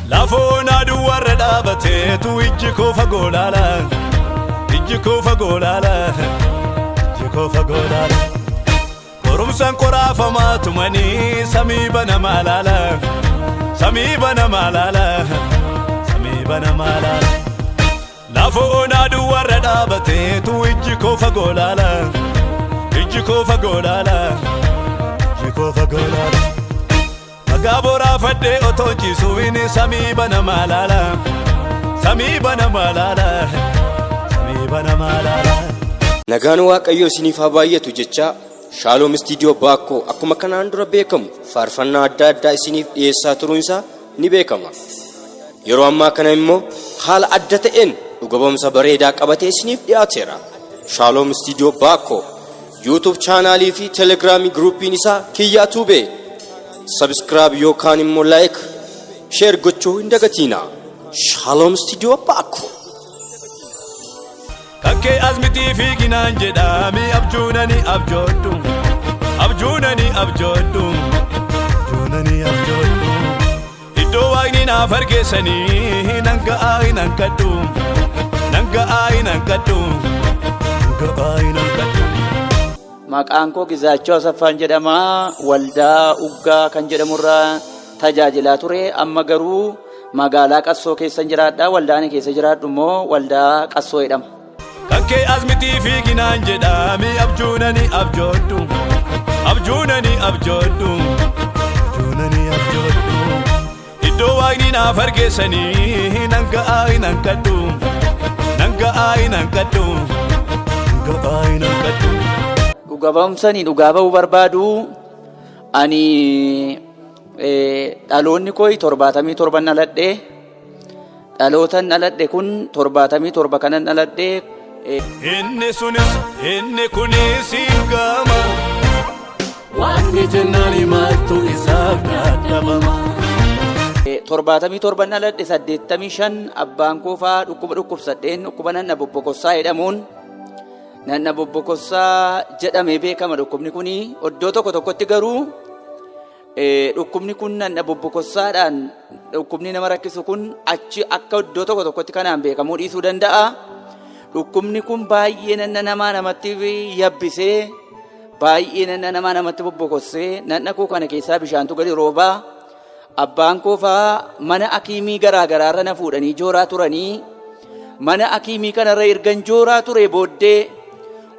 Lafona duwara dabate tu ijiko fagolala, ijiko fagolala, ijiko fagolala. Korumsan korafama tumani sami bana malala, sami bana malala, sami bana malala. Lafona duwara dabate tu ijiko fagolala, ijiko fagolala, ijiko fagolala. Gabora fadde otochi suwini sami bana malala, sami bana malala, sami bana malala. Nagaan Waaqayyo isiniif haa baay'atu jecha Shalom Studio Baakoo akkuma kanaan dura beekamu faarfannaa adda addaa isiniif dhiyeessaa turuunsa ni beekama. Yeroo ammaa kana immoo haala adda ta'een dhuga-ba'umsa bareedaa qabatee isiniif dhiyaateera. Shalom Studio Baakoo YouTube chaanaalii fi Telegram groupiin isaa Kiyyaa Tuubee. Subscribe yookaan immoo like share gochuu hin dagatina. Shalom Studio Baakoo. Kakkee asmitii fi ginaan jedhami abjuunani abjooddu, abjuunani abjooddu, abjuunani abjooddu. Iddoo waaqni naaf argeessanii nanga'aa hin hanqadhu, nanga'aa hin hanqadhu, nanga'aa hin hanqadhu. Maqaan koo Gizaachoo Asaffaan jedhama. Waldaa Uggaa kan jedhamurraa tajaajilaa ture. Amma garuu magaalaa Qassoo keessa jiraadha. Waldaan keessa jiraadhu immoo waldaa Qassoo jedhama. Kakkee asmitii fi ginaan jedhami abjuunani abjooddu, abjuunani abjooddu, abjuunani abjooddu. Iddoo waaqni naaf argeessanii nanga'aa hin hanqadhu, nanga'aa hin hanqadhu, nanga'aa hin hanqadhu. Dhuga-ba'umsanii dhugaa ba'uu barbaadu. Ani dhaloonni koo 77 dhaladhe. Dhalootan dhaladhe kun 77 kanan dhaladhe. Inni sunis inni kunis gama wanni jennaani maaltu isaaf dadhabama. 77 dhaladhe 85 abbaan koo fa'aa dhukkubsadheen dhukkuba nanna bobbokossaa jedhamuun. Nanna bobbokossaa jedhamee beekama dhukkubni kuni. Iddoo tokko tokkotti garuu dhukkubni kun nanna bobbokossaadhaan dhukkubni nama rakkisu kun achi akka iddoo tokko tokkotti kanaan beekamuu dhiisuu danda'a. Dhukkubni kun baay'ee nanna namaa namatti yabbisee, baay'ee nanna namaa namatti bobbokossee, nanna koo kana keessaa bishaantu gadi roobaa. Abbaan koo fa'aa mana akiimii garaagaraarra na fuudhanii jooraa turanii. Mana akiimii kanarra ergan jooraa ture booddee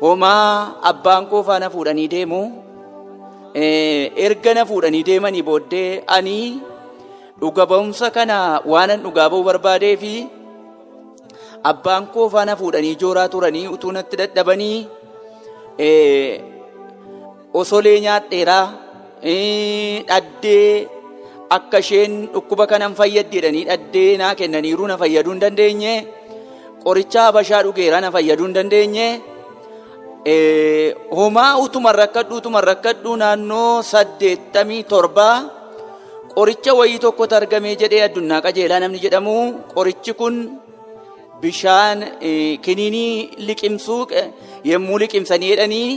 homaa abbaan koo fa'aa na fuudhanii deemu. Erga na fuudhanii deemanii booddee ani dhuga-ba'umsa kana waanan dhugaa ba'uu barbaadee fi abbaan koo fa'aa na fuudhanii jooraa turanii utuu natti dadhabanii osolee nyaadheeraa dhaddee akka isheen dhukkuba kanan fayyaddeedhanii dhaddee naa kennaniiru na fayyaduu hin dandeenye. Qoricha Habashaa dhugeera na fayyaduu hin dandeenye. Homaa utuma rakkadhu naannoo 87 qoricha wayii tokkotu argamee jedhee Addunyaa Qajeelaa namni jedhamu. Qorichi kun bishaan kiniinii liqimsuu yemmuu liqimsanii jedhanii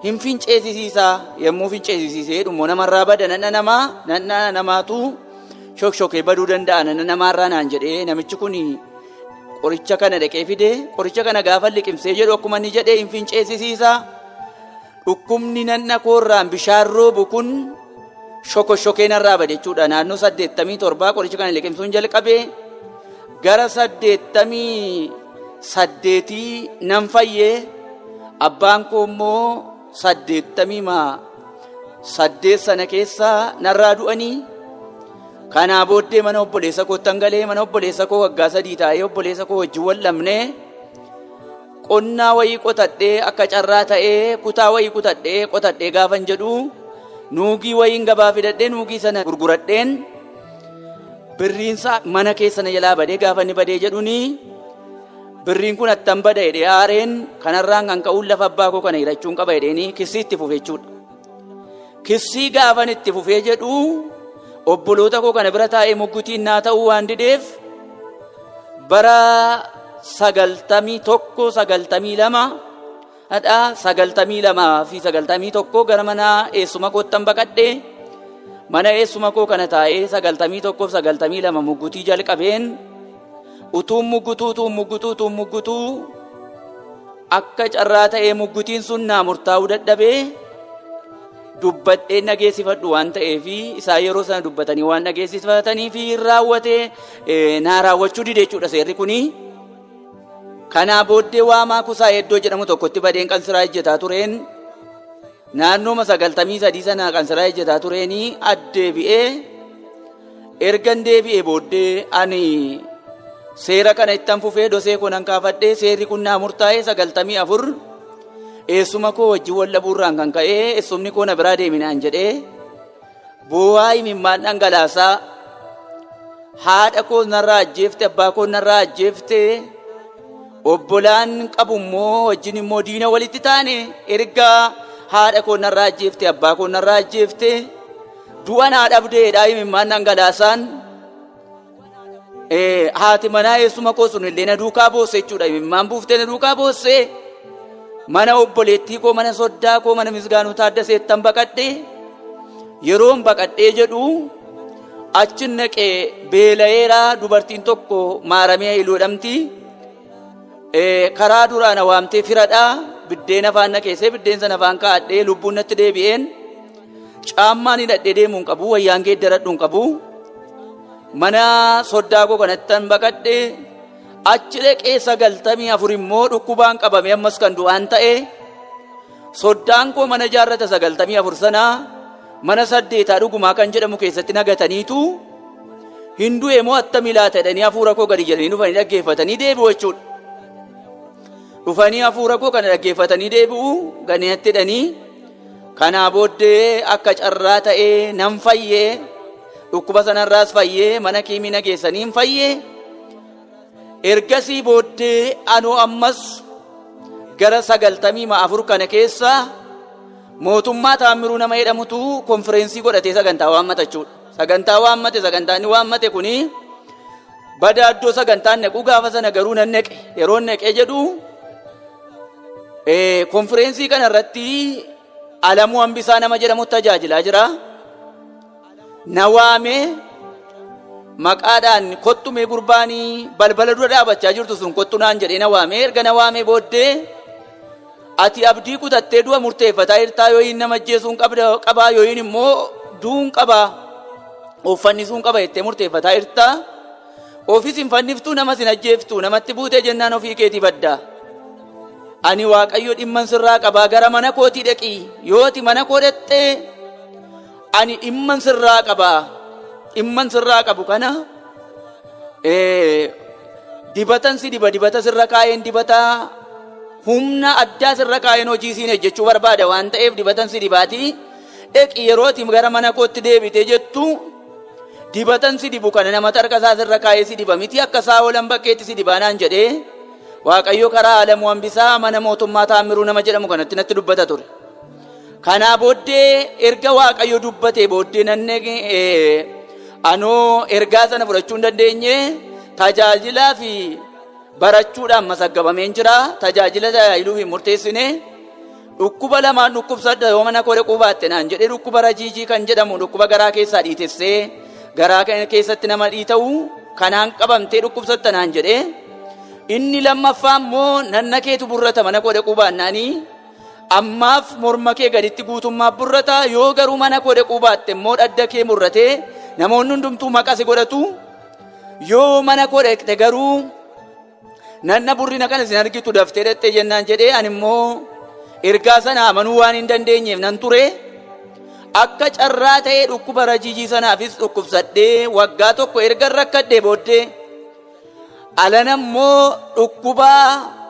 hin finceesisiisaa. Yemmuu finceesisiisee dhummoo namarraa bada. Nanna namaatu shokshokee baduu danda'a. Nanna namaarraa naan jedhee namichi kun qoricha kana dhaqee fide. Qoricha kana gaafa liqimsee jedhu akkuma inni jedhee hin finceesisiisaa. Dhukkubni nanna koorraan bishaan roobu kun shokoshokee narraa bade jechuudha. Naannoo 87 qoricha kana liqimsuun jalqabee gara 88 nan fayyee. Abbaan koo immoo 88 sana keessa narraa du'anii. Kanaa booddee mana obboleessa kootti galee mana obboleessa koo waggaa 3 taa'ee obboleessa koo wajjin wallamnee qonnaa wayii qotadhee akka carraa ta'ee kutaa wayii qotadhee gaafan jedhu nuugii wayiin gabaa fidadhee nuugii sana gurguradheen birriinsa mana keessa na jalaa badee gaafa inni badee jedhuni birriin kun attan bada jedhee aareen kanarraan kan ka'uun lafa abbaa koo kana hirachuun qaba jedheeni kissii itti fufee jechuudha. Kissii gaafan itti fufee jedhu obboloota koo kana bira taa'ee muggutiin naa ta'uu waan dideef bara 91 92 fi 91 gara mana eessuma koottan baqadhee mana eessuma koo kana taa'ee 91 fi 92 muggutii jalqabeen utuun muggutuu akka carraa ta'ee muggutiin sun naa murtaa'uu dadhabee dubbadhee nageessifadhu waan ta'eefi isaa yeroo sana dubbatanii waan nageessifatanii fi raawwatee naa raawwachuu dide jechuudha seerri kuni. Kanaa booddee waamaa kusaa Eddoo jedhamu tokkotti badeen qansiraa ejjetaa tureen naannooma 93 sana qansiraa ejjetaa tureeni addeebi'ee ergan deebi'ee booddee ani seera kana ittan fufee dosee kunan kaafadhee seerri kun naa murtaa'ee 94 eessuma koo wajjin wallabuurraan kan ka'ee eessumni koo na biraa deeminaan jedhee boo'aa imimmaan dhangalaasaa haadha koo narraa ajjeefte abbaa koo narraa ajjeefte obbolaan qabu immoo wajjin immoo diina walitti taane erga haadha koo narraa ajjeefte abbaa koo narraa ajjeefte du'a naa dhabdeedha imimmaan dhangalaasaan haati manaa eessuma koo sun illee na duukaa boosse jechuudha. Imimmaan buuftee na duukaa boosse mana obboleettii koo mana soddaa koo mana Misgaanuu Taaddaseettan baqadhee yeroon baqadhee jedhu achin naqee beela'eera dubartiin tokko Maaramee Iluudhamti karaa duraa na waamtee firadha biddeen afaan na keessee biddeen sana afaan kaa'adhee lubbuun natti deebi'een caammaan hidhadhee deemuu hin qabu wayyaan geeddaradhu hin qabu mana soddaa koo kanattan baqadhee achi dhaqee 94 immoo dhukkubaan qabame ammas kan du'aan ta'e soddaan koo mana jaarrata 94 sana mana 8 dhugumaa kan jedhamu keessatti nagataniitu hin du'e moo attamii laata jedhanii hafuura koo gadi jedhanii dhufanii dhaggeeffatanii deebi'u jechuudha. Dhufanii hafuura koo kana dhaggeeffatanii deebi'u ganiitti jedhanii kanaa booddee akka carraa ta'ee nan fayyee dhukkuba sanarraas fayyee mana kiimina geessanii hin fayyee ergasii booddee anoo ammas gara 94 kana keessa mootummaa Taammiruu nama jedhamutu konfereensii godhatee sagantaa waammata jechuudha. Sagantaa waammate sagantaan waammate kuni badaaddoo sagantaan naquu gaafa sana garuu nan naqe yeroo naqee jedhu konfereensii kana irratti Alamuu Hambisaa nama jedhamu tajaajilaa jira. Na waamee maqaadhaan kottumee gurbaanii balbala dura dhaabachaa jirtu sun kottu naan jedhee na waamee erga na waamee booddee ati abdii kutattee du'a murteeffataa jirtaa yoo hin nama ajjeesuun qabaa yoo hin immoo du'uun qabaa uffannisuun qaba jettee murteeffataa jirtaa ofiis hin fanniftuu namas hin ajjeeftuu namatti buutee jennaan ofii keetii baddaa. Ani Waaqayyo dhimman sirraa qabaa gara mana kootii dhaqii yooti mana koo dhaqxee ani dhimman sirraa qabaa dhimman sirraa qabu kana dibatan si dibata sirra kaayeen dibata humna addaa sirra kaayeen hojii siin hojjechuu barbaada waan ta'eef dibatan si dibaatii dhaqi yerooti gara mana kootti deebitee jettu dibatan si dibu kana nama tarkasaa sirra kaayee si diba miti akka isaa oolan bakkeetti si dibaanaan jedhee Waaqayyo karaa Alamuu Hambisaa mana mootummaa Taammiruu nama jedhamu kanatti natti dubbata ture. Kanaa booddee erga Waaqayyo dubbate booddee nanne anoo ergaa sana fudhachuu hin dandeenye tajaajilaa fi barachuudhaan masaggabameen jira. Tajaajila tajaajiluu hin murteessine dhukkuba lamaan dhukkubsadha yoo mana koo dhaquu baatte naan jedhee dhukkuba rajiijii kan jedhamu dhukkuba garaa keessaa dhiitessee garaa keessatti nama dhiita'u kanaan qabamtee dhukkubsatta naan jedhee inni lammaffaa immoo nanna keetu burrata mana koo dhaquu baannaanii ammaaf morma kee gaditti guutummaa burrata yoo garuu mana koo dhaquu baatte immoo dhadda kee murratee namoonni hundumtuu maqasi godhatu yoo mana koo dhaqxe garuu nanna burrina kana sin argitu daftee dhaqxe jennaan jedhee ani immoo ergaa sana amanuu waan hin dandeenyeef nan ture akka carraa ta'ee dhukkuba rajiijii sanaafis dhukkubsadhee waggaa tokko erga rakkadhee booddee alana immoo dhukkuba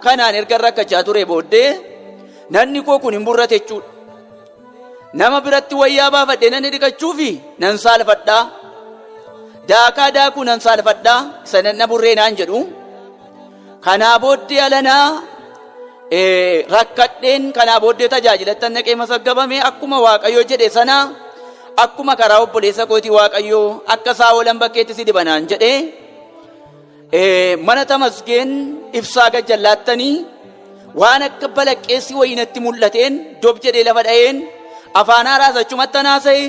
kanaan erga rakkachaa ture booddee nanni koo kun hin burrate jechuudha. Nama biratti wayyaa baafadhee nanni dhiqachuufi nan saalfadhaa daakaa daakuu nan saalfadhaa isa na burree naan jedhu. Kanaa booddee alanaa rakkadheen kanaa booddee tajaajilattan naqee masaggabame akkuma Waaqayyo jedhe sana akkuma karaa obboleessa kootii Waaqayyo akka isaa oolan bakkeetti si dibanaan jedhe mana Tamasgeen ibsaa gajjallaattanii waan akka balaqqeessi wayinatti mul'ateen dob jedhee lafa dha'een afaan haaraas achumattan haasa'e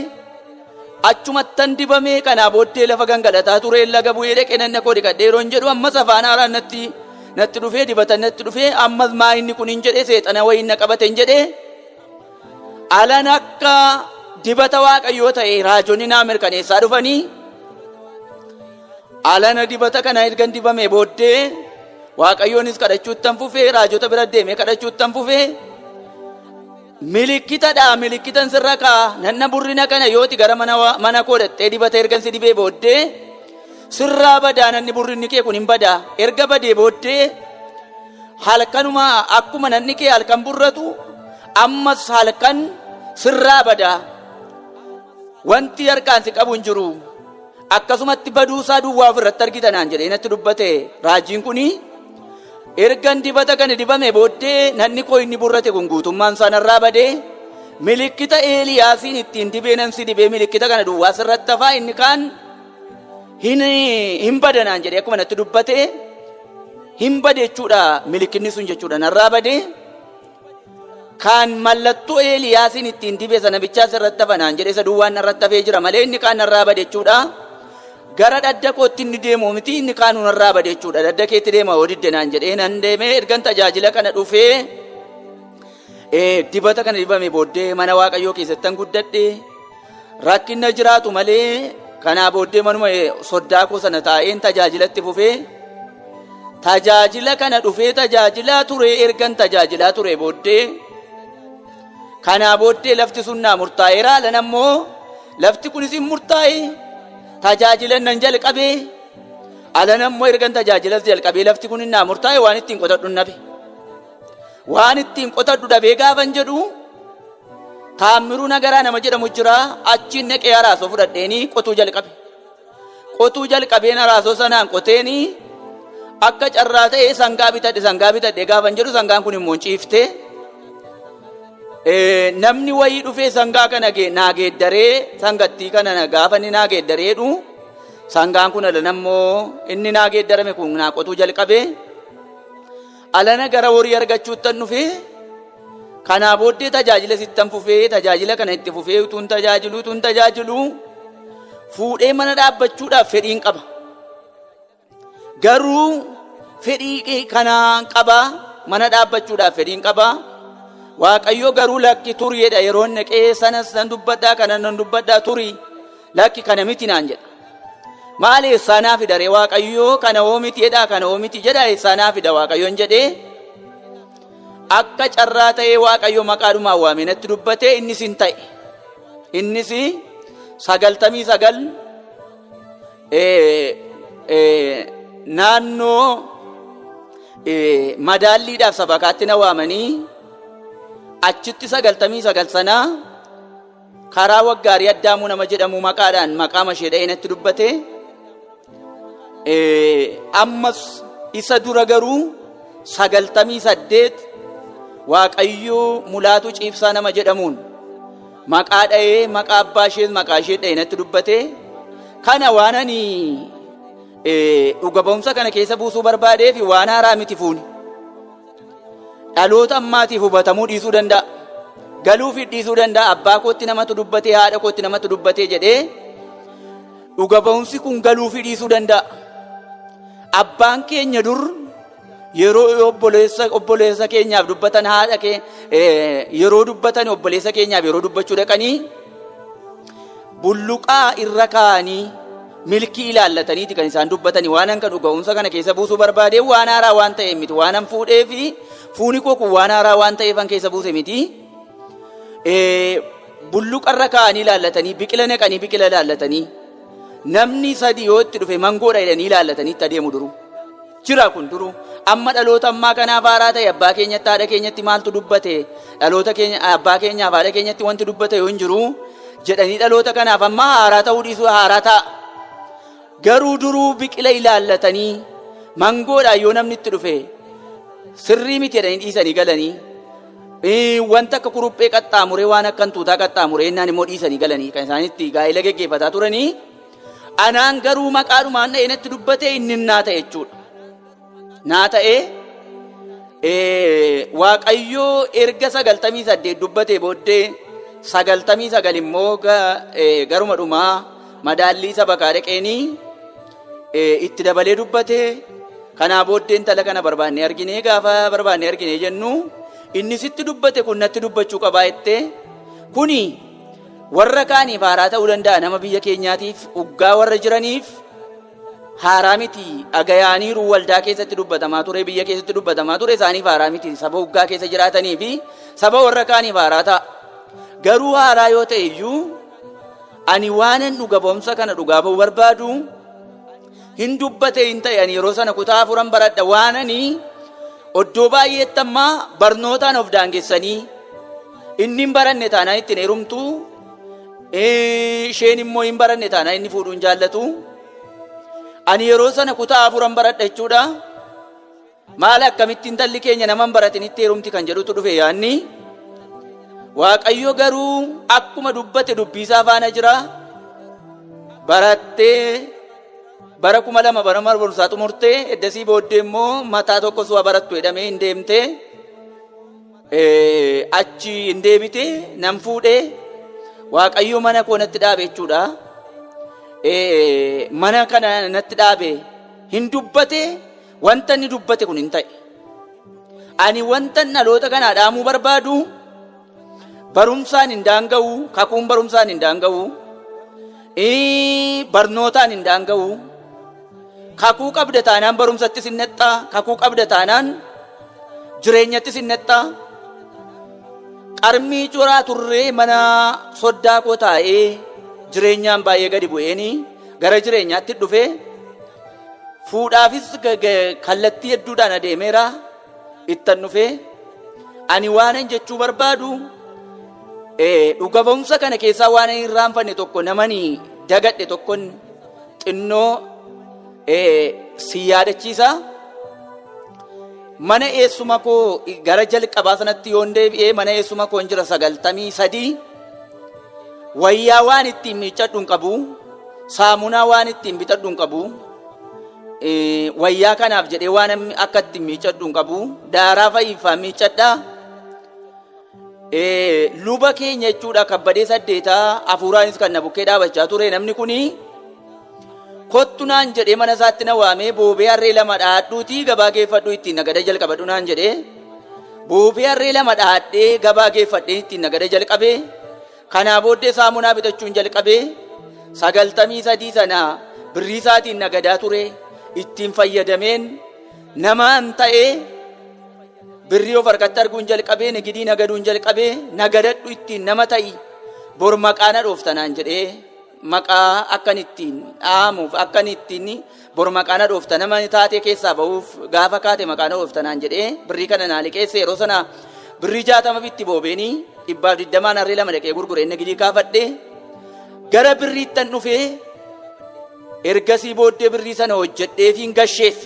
achumattan dibame kanaa booddee lafa gangalataa ture laga bu'ee dhaqee nanna koo dhiqadheeroon jedhu ammas afaan haaraan natti dhufee dibatan natti dhufee ammas maa inni kun hin jedhe seexana wayinna qabateen jedhe alan akka dibata Waaqayyoo ta'e raajonni naa mirkaneessaa dhufanii alana dibata kana ergan dibame booddee Waaqayyoonis kadhachuuttan fufee raajota bira deemee kadhachuuttan fufee milikitan sirra kaa nanna burrina kana yooti gara mana koo dhattee dibata ergan si dibee booddee sirraa badaa nanni burrinni kee kun hin badaa erga badee booddee halkanuma akkuma nanni kee halkan burratu ammas halkan sirraa badaa wanti harkaan si qabu hin jiru akkasumatti baduusaa duwwaa ofirratti argitanaan jedhee natti dubbate raajiin kuni ergan dibata kana dibame booddee nanni koo inni burrate kun guutummaan isaa narraa badee milikita Eeliyaasiin ittiin dibee nan si dibee milikita kana duwwaa sirratti hafaa inni kaan hin badanaan jedhee akkuma natti dubbate hin bade jechuudha milikinni sun jechuudha narraa bade kan mallattoo Eeliyaasiin ittiin dibee sana bichaa sirratti hafanaan jedhee isa duwwaan narratti hafee jira malee inni kaan narraa bade jechuudha gara dadda kootti inni deemu miti inni kaan narraa bade jechuudha dadda keetti deema yoo diddenaan jedhee nan deemee ergan tajaajila kana dhufee dibata kana dibame booddee mana Waaqayyoo keessattan guddadhe rakkinna jiraatu malee kanaa booddee manuma soddaa koo sana taa'een tajaajilatti fufee tajaajila kana dhufee tajaajilaa ture ergan tajaajilaa ture booddee kanaa booddee lafti sun naa murtaa'eera alan ammoo lafti kunis hin murtaa'e tajaajilan nan jalqabee alan ammoo ergan tajaajilas jalqabee lafti kun naa murtaa'e waan ittiin qotadhu nabe waan ittiin qotadhu dhabee gaafan jedhu Taammiruu Nagaraa nama jedhamu jira achiin naqee araasoo fudhadheenii qotuu jalqabeen araasoo sanaan qoteenii akka carraa ta'ee sangaa bitadhe gaafan jedhu sangaan kun immoo ciifte namni wayii dhufee sangaa kana naa geeddaree sangattii kana gaafa inni naa geeddareedhu sangaan kun alana ammoo inni naa geeddarame kun naa qotuu jalqabee alana gara horii argachuuttan dhufee kanaa booddee tajaajila sittan fufee tajaajila kana itti fufee utuun tajaajilu fuudhee mana dhaabbachuudhaaf fedhiin qaba garuu fedhii kanaan qaba mana dhaabbachuudhaaf fedhiin qaba Waaqayyo garuu lakki turiidha yeroo naqee sanas nan dubbadhaa kana nan dubbadhaa turi lakki kana miti naan jedha maal eessaanaa fidare Waaqayyo kana oomiti jedha kana oomiti jedha eessaanaa fida Waaqayyoon jedhee akka carraa ta'ee Waaqayyo maqaadhumaan waamee natti dubbate innis hin ta'e innis 99 naannoo madaalliidhaaf sabakaatti na waamanii achitti 99 sanaa karaa Waggaarii Addaamuu nama jedhamu maqaadhaan maqaa mashee dha'ee natti dubbate ammas isa dura garuu 98 Waaqayyo Mulaatu Ciibsaa nama jedhamuun maqaa dha'ee maqaa abbaa ishees maqaa ishee dha'ee natti dubbate kana waan ani dhuga ba'umsa kana keessa buusuu barbaadeef waan haaraa miti fuuni dhaloota ammaatiif hubatamuu dhiisuu danda'a galuufi dhiisuu danda'a abbaa kootti namatu dubbatee haadha kootti namatu dubbatee jedhee dhuga ba'umsi kun galuufi dhiisuu danda'a abbaan keenya dur yeroo obboleessa keenyaaf dubbatan haadha yeroo dubbatan obboleessa keenyaaf yeroo dubbachuu dhaqanii bulluqaa irra kaanii milkii ilaallataniiti kan isaan dubbatanii waan an kan dhuga'umsa kana keessa buusuu barbaadee waan haaraa waan ta'eef miti waan an fuudhee fi fuuni koo kun waan haaraa waan ta'eef an keessa buuse miti bulluqarra kaanii ilaallatanii biqila naqanii biqila ilaallatanii namni sadii yoo itti dhufe mangoodha jedhanii ilaallatanii itti adeemu duru jira kun duru amma dhaloota ammaa kanaaf haaraa ta'e abbaa keenyatti haadha keenyatti maaltu dubbate dhaloota keenya abbaa keenyaaf haadha keenyatti wanti dubbate yoo hin jiru jedhanii dhaloota kanaaf amma haaraa ta'uu dhiisuu haaraa ta'a garuu duruu biqila ilaallatanii mangoodhaa yoo namni itti dhufe sirrii miti jedhanii dhiisanii galanii wanta akka kuruphee qaxxaamuree waan akka hantuutaa qaxxaamuree innaan immoo dhiisanii galanii kan isaanitti gaa'ela geggeeffataa turanii. Anaan garuu maqaadhumaan dha'ee natti dubbatee inni naa ta'e jechuudha. Naa ta'ee Waaqayyoo erga 98 dubbatee booddee 99 immoo garuma dhumaa madaallii saba kaadhaqeenii itti dabalee dubbatee kanaa booddee intala kana barbaannee arginee gaafa barbaannee arginee jennu inni sitti dubbate kun natti dubbachuu qabaa jettee kuni warra kaaniif haaraa ta'uu danda'a nama biyya keenyaatiif uggaa warra jiraniif haaraa miti agayaaniiru waldaa keessatti dubbatamaa ture biyya keessatti dubbatamaa ture isaaniif haaraa miti saba uggaa keessa jiraatanii fi saba warra kaaniif haaraa ta'a garuu haaraa yoo ta'e iyyuu ani waanan dhuga ba'umsa kana dhugaa ba'uu barbaadu hin dubbate hin ta'e ani yeroo sana kutaa 4 baradha waananii oddoo baay'eetti ammaa barnootaan of daangessanii inni hin baranne taanaan ittiin heerumtu isheen immoo hin baranne taanaan inni fuudhuun jaallatu ani yeroo sana kutaa 4 baradha jechuudha maal akkamittiin talli keenya nama hin baratin itti heerumti kan jedhutu dhufe yaanni Waaqayyo garuu akkuma dubbate dubbiisaa faana jira barattee bara 2000 bara barumsaa xumurtee eddasii booddee immoo mataa tokko su'a barattu jedhamee hin deemte achi hin deebite nan fuudhee Waaqayyo mana koo natti dhaabe jechuudha. Mana kana natti dhaabe hin dubbate wanta inni dubbate kun hin ta'e. Ani wanta dhaloota kanaa dhaamuu barbaadu barumsaan hin daanga'u kakuun barumsaan hin daanga'u barnootaan hin daanga'u kakuu qabda taanaan barumsattis hin nexxaa kakuu qabda taanaan jireenyattis hin nexxaa qarmii coraa turree mana soddaa koo taa'ee jireenyaan baay'ee gadi bu'eeni gara jireenyaatti dhufe fuudhaafis kallattii hedduudhaan adeemeera ittan dhufe ani waanan jechuu barbaadu dhuga ba'umsa kana keessaa waan hin raanfanne tokko namani dagadhe tokkon xinnoo si yaadachiisa mana eessuma koo gara jalqabaa sanatti yoon deebi'ee mana eessuma koo jira 93 wayyaa waan ittiin miiccadhu hin qabu saamunaa waan ittiin bitadhu hin qabu wayyaa kanaaf jedhee waan akka ittiin miiccadhu hin qabu daaraa fa'iifaa miiccadhaa luba keenya jechuudha kabbadee 8 hafuuraanis kan na bukkee dhaabachaa ture namni kuni kottu naan jedhee mana isaatti na waamee boobee harree 2 dhaadhuuti gabaa geeffadhu ittiin nagada jalqabadhu naan jedhee boobee harree 2 dhaadhee gabaa geeffadhee ittiin nagada jalqabee kanaa booddee saamunaa bitachuun jalqabee 93 sana birrii isaatiin nagadaa ture ittiin fayyadameen namaan ta'ee birrii of harkatti arguun jalqabee nagidii nagaduun jalqabee nagadadhu ittiin nama ta'i bor maqaa na dhooftanaan jedhee maqaa akkan ittiin dhaamuuf akkan ittiin bor maqaa na dhoofta nama taatee keessaa ba'uuf gaafa kaate maqaa na dhooftanaan jedhee birrii kana naa liqeesse yeroo sana birrii 60 bitti boobeenii 120 harree 2 dhaqee gurguree nagidii kaafadhee gara birriittan dhufee ergasii booddee birrii sana hojjedheefiin gasheef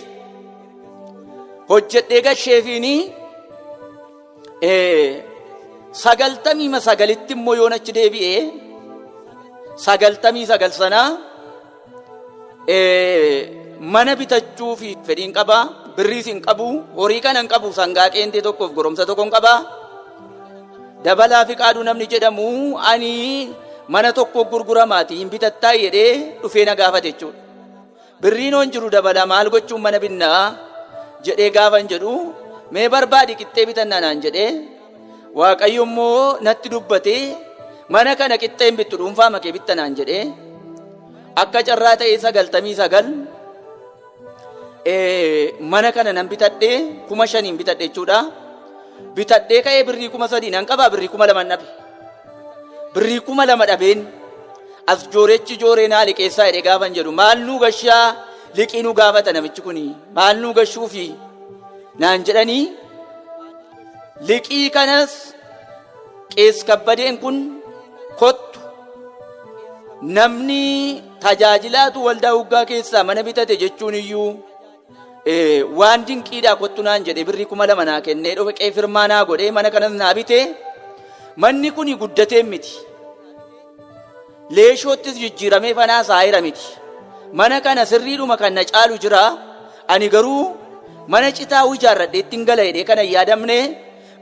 hojjedhee gasheefiinii 99 immoo yoon achi deebi'ee 99 sana mana bitachuu fi fedhiin qaba birriis hin qabu horii kana hin qabu sangaa qeentee tokkoof goromsa tokko hin qaba dabalaa fi qaaduu namni jedhamu ani mana tokko gurguramaati hin bitattaa jedhee dhufee na gaafate jechuudha birriin hoon jiru dabalaa maal gochuun mana binnaa jedhee gaafan jedhu mee barbaadi qixxee bitannaa naan jedhee Waaqayyo immoo natti dubbate mana kana qixxeen bittu dhuunfaa makee bitta naan jedhee akka carraa ta'ee 99 mana kana nan bitadhee 5,000 bitadhe jechuudha bitadhee ka'ee birrii 3,000 nan qabaa birrii 2,000 dhabe birrii 2,000 dhabeen as joorechi jooree naa liqeessaa jedhee gaafan jedhu maal nuu gashaa liqii nu gaafata namichi kuni maal nuu gashuufi naan jedhanii liqii kanas qees kabbadeen kun kottu namni tajaajilaatu waldaa uggaa keessaa mana bitate jechuun iyyuu waan dinqiidhaa kottu naan jedhe birrii 2,000 naa kennee dhofqee firmaa naa godhee mana kanas naa bite. Manni kun guddatee miti. Leeshoottis jijjiiramee fanaa saayira miti. Mana kana sirriidhuma kan na caalu jira. Ani garuu mana citaa ijaarradhee ittiin gala jedhee kana yaadamne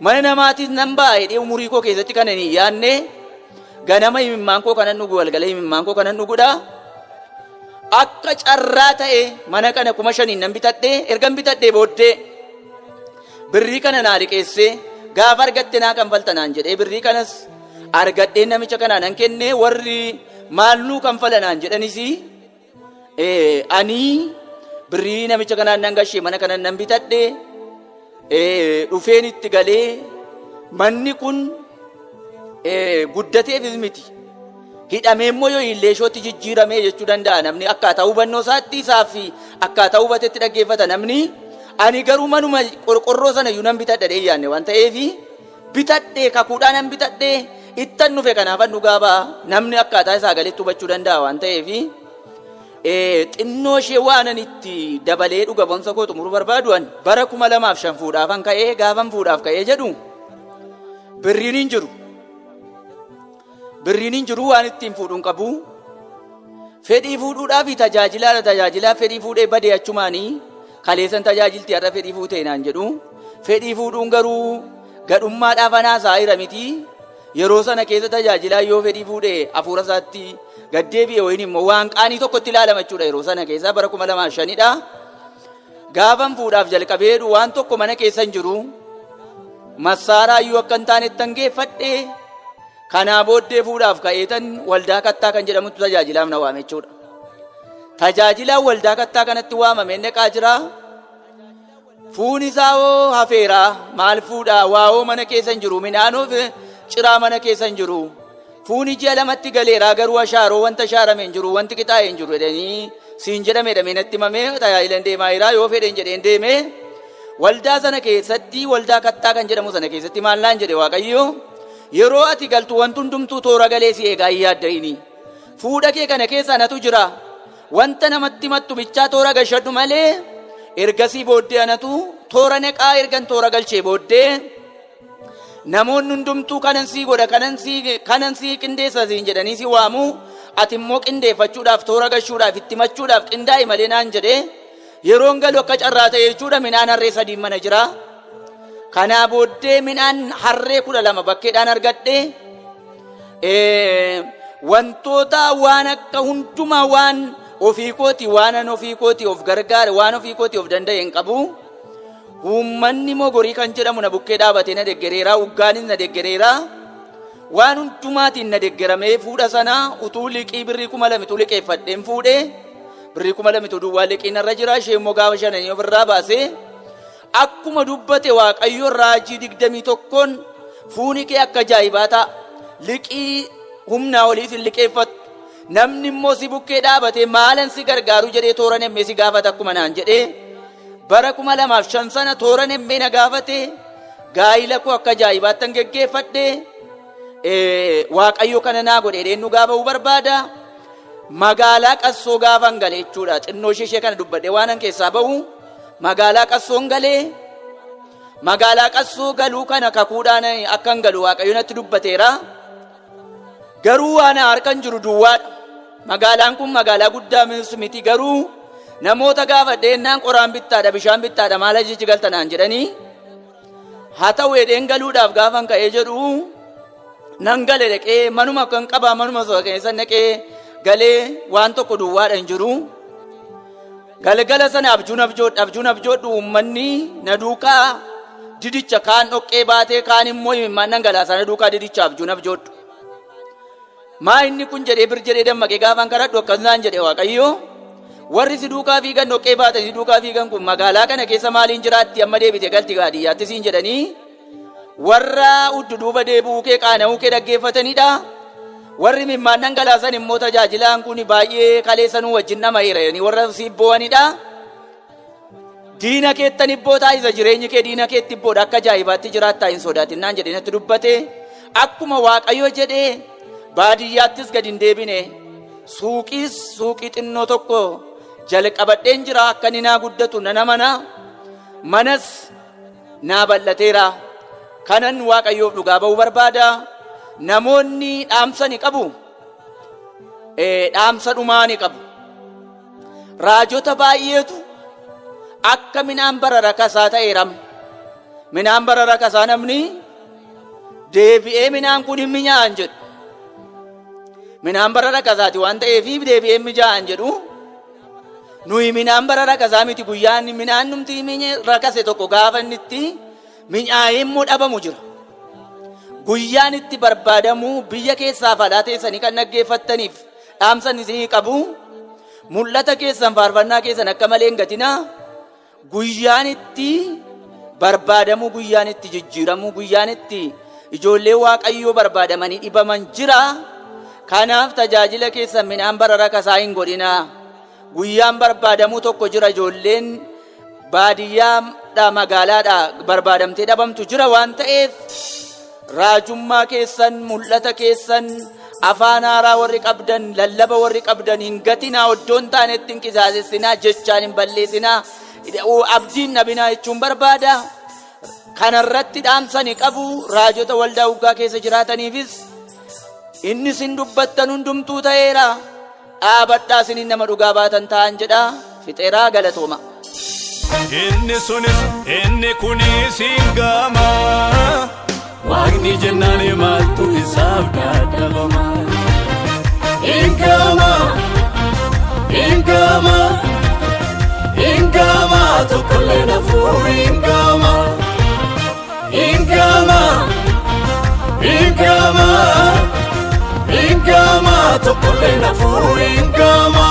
mana namaatis nan ba'a jedhee umurii koo keessatti kana hin yaadne ganama imimmaan koo kanan dhugu galgala imimmaan koo kanan dhugudha. Akka carraa ta'e mana kana 5,000 nan bitadhee ergan bitadhee booddee birrii kana naa liqeessee gaafa argatte naa kanfalta naan jedhee birrii kanas argadhee namicha kanaa nan kennee warri maalnuu kanfala naan jedhanis ani birrii namicha kanaan nan gashee mana kana nan bitadhee dhufeen itti galee manni kun guddateefis miti. Hidhamee immoo yoo leeshootti jijjiiramee jechuu danda'a namni akkaataa hubannoo isaatti isaa fi akkaataa hubatetti dhaggeeffata namni. Ani garuu manuma qorqorroo sana iyyuu nan bitadhee yaanne waan ta'eef bitadhee kakuudhaan nan bitadhee ittan dhufe kanaafan dhugaa ba'a namni akkaataa isaa galetti hubachuu danda'a waan ta'eef xinnoo ishee waanan itti dabalee dhuga bonsa koo xumuruu barbaadu'an bara 2005 fuudhaafan ka'ee gaafan fuudhaaf ka'ee jedhu birriin hin jiru. Birriin hin jiru waan ittiin fuudhuun qabu. Fedhii fuudhuudhaaf tajaajilaa fedhii fuudhee badee achumaanii kaleessan tajaajiltii har'a fedhii fuutee naan jedhu. Fedhii fuudhuun garuu gadhummaadhaaf anaa saayira miti. Yeroo sana keessa tajaajilaa yoo fedhii fuudhee hafuura isaatti gaddeebi'e wayin immoo waan qaanii tokkotti ilaalama jechuudha. Yeroo sana keessa bara 2005dha. Gaafan fuudhaaf jalqabeedhu waan tokko mana keessa hin jiru. Massaaraa iyyuu akka hin taanetti geeffadhee kanaa booddee fuudhaaf ka'eetan waldaa kattaa kan jedhamutu tajaajilaaf na waame jechuudha. Tajaajilaan waldaa kattaa kanatti waamamee neqaa jira. Fuun isaa hoo hafeeraa maal fuudhaa waa'oo mana keessa hin jiru midhaanuuf ciraa mana keessa hin jiru. Fuuni ji'a lamatti galeeraa garuu ashaaroo wanta shaarame hin jiru wanti qixaa'e hin jiru jedhanii siin jedhamee dhamee natti himamee tajaajilan deemaa jira yoo fedhen jedheen deemee waldaa sana keessatti waldaa kattaa kan jedhamu sana keessatti maal naan jedhe Waaqayyo yeroo ati galtu wanti hundumtuu toora galee si eegaa hin yaadda'ini. Fuudha kee kana keessa anatu jira. Wanta namatti mattu bichaa toora gashadhu malee ergasii booddee anatu toora neqaa ergan toora galchee booddee namoonni hundumtuu kanan sii godha kanan sii qindeessa siin jedhanii si waamu ati immoo qindeeffachuudhaaf toora gashuudhaaf itti machuudhaaf qindaa'e malee naan jedhe yeroon galu akka carraa ta'e jechuudha. Midhaan harree 3 mana jira. Kanaa booddee midhaan harree 12 bakkeedhaan argadhe wantoota waan akka hundumaa waan ofii kooti waanan ofii kooti of gargaare waan ofii kooti of danda'e hin qabu. Uummanni mogorii kan jedhamu na bukkee dhaabatee na deggereera. Uggaanis na deggereera. Waan hundumaatiin na deggeramee fuudha sana utuu liqii birrii 2,000 utuu liqeeffadheen fuudhee birrii 2,000 duwwaa liqiin irra jira. Ishee immoo gaafa 5 ofirraa baasee akkuma dubbate Waaqayyo raajii 21 fuuni kee akka ajaa'ibaa ta'a. Liqii humnaa oliif hin liqeeffattu. Namni immoo si bukkee dhaabatee maalan si gargaaru jedhee tooran emmee si gaafata akkuma naan jedhee bara 2005 sana tooran emmee na gaafate gaa'ila koo akka ajaa'ibaatti hin geggeeffadhe. Waaqayyo kana naa godhee deennu gaafa barbaada. Magaalaa Qassoo gaafan galee jechuudha. Xinnoo ishee kana dubbadhe waanan keessaa bahu magaalaa Qassoon galee magaalaa Qassoo galuu kana kakuudhaan akkan galu Waaqayyo natti dubbateera. Garuu waan harkan jiru duwwaadha. Magaalaan kun magaalaa guddaa miti garuu namoota gaafa deennaan qoraan bittaadha bishaan bittaadha maal ajiichi galtanaan jedhanii haa ta'u edeen galuudhaaf gaafan ka'ee jedhu nan gale dhaqee manuma kan qabaa manuma soo keessa dhaqee galee waan tokko duwwaadha hin jiru. Galgala sana abjuun abjoodhu uummanni na duukaa didicha kaan dhoqqee baatee kaan immoo imimmaan dhangalaasaa na duukaa didicha abjuun abjoodhu. Maa inni kun jedhee bir jedhee dammaqee gaafan kadhadhu akkasnaan jedhe Waaqayyo warri si duukaa fiigan dhoqqee baatan si duukaa fiigan kun magaalaa kana keessa maaliin jiraatti amma deebite galti gaadiyyaatti siin jedhanii warra udduduuba deebi'uu kee qaana'uu kee dhaggeeffatanidha. Warri imimmaan dhangalaasan immoo tajaajilaan kun baay'ee kaleessanuu wajjin nama hiranii warra siif bo'anidha. Diina keettan ibboo taa'isa jireenyi kee diina keetti ibboodha akka ajaa'ibaatti jiraattaa hin sodaatinaan jedhee natti dubbate akkuma Waaqayyo jedhee baadiyyaattis gad hin deebine suuqii xinnoo tokko jalqabadheen jira akka inni naa guddatu nana manas naa bal'ateera. Kanan Waaqayyoof dhugaa ba'uu barbaada. Namoonni dhaamsa ni qabu, dhaamsa dhumaa ni qabu. Raajota baay'eetu akka midhaan bara rakasaa ta'eeram. Midhaan bara rakasaa namni deebi'ee midhaan kun hin mi'aahan jedhu. Midhaan bara rakasaati waan ta'eefi deebi'ee mi'aahan jedhu. Nuyi midhaan bara rakasaa miti, guyyaan midhaan numti rakase tokko gaafa inni itti mi'aayee immoo dhabamu jira. Guyyaan itti barbaadamu biyya keessaa faalaa teessanii kan dhaggeeffattaniif dhaamsan isinii qabu. Mul'ata keessan faarfannaa keessan akka malee hin gatinaa. Guyyaan itti barbaadamu, guyyaan itti jijjiiramu, guyyaan itti ijoollee Waaqayyoo barbaadamanii dhibaman jira. Kanaaf tajaajila keessan midhaan bara rakasaa hin godhinaa. Guyyaan barbaadamu tokko jira. Ijoolleen baadiyyaadhaa magaalaadhaa barbaadamtee dhabamtu jira waan ta'eef raajummaa keessan, mul'ata keessan, afaan haaraa warri qabdan, lallaba warri qabdan hin gatinaa. Iddoon taanetti hin qisaasessinaa, jechaan hin balleessinaa, abdiin dhabinaa jechuun barbaada. Kanarratti dhaamsa ni qabu. Raajota waldaa uggaa keessa jiraataniifis inni isin dubbattan hundumtuu ta'eera. Dhaabadhaa isiniin nama dhugaa baatan ta'an jedha. Fixeeraa galatooma. Inni sunis inni kunis hin gama. Waaqni jennaan maaltu isaaf dadhabama. Hin gama tokkollee nafuu hin gama. Hin gama tokkollee nafuu hin gama.